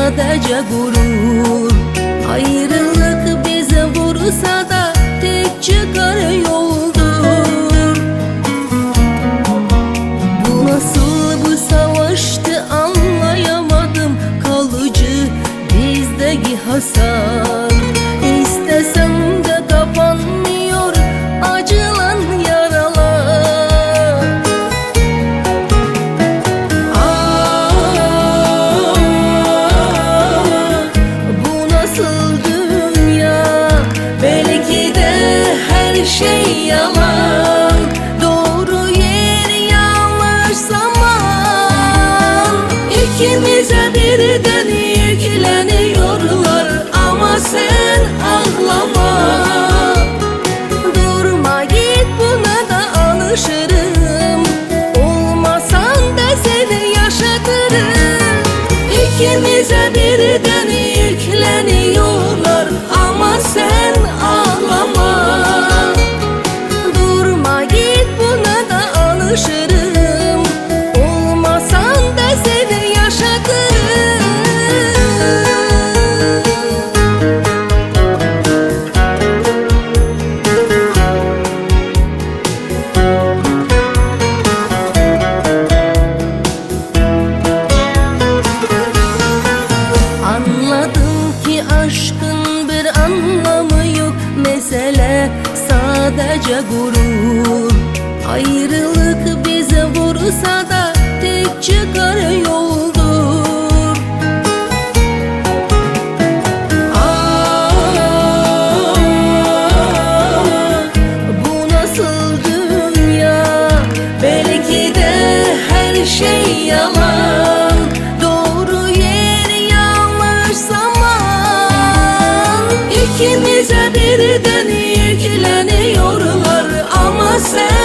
sadece gurur. Ayrılık bize vursa da tek çıkar yoldur. Bu nasıl bu savaştı anlayamadım, kalıcı bizdeki hasar. İstesem de kapanmıyor acılan yaralar. Bu nasıl dünya? Belki de her şey yalan, doğru yer yanlış zaman. İkimize birden yükleniyorlar ama sen ağlama. Durma git, buna da alışırım. Olmasan da seni yaşatırım. İkimize birden yükleniyorlar ama sen ağlama. Durma git, buna da alışırım. Olmasan da seni yaşatırım. Anladım ki aşkın bir anlamı yok, mesele sadece gurur. Ayrılık bize vursa da tek çıkar yoldur. Bu nasıl dünya? Belki de her şey yalan, doğru yer yanlış zaman. İkimize birden yükleniyorlar ama sen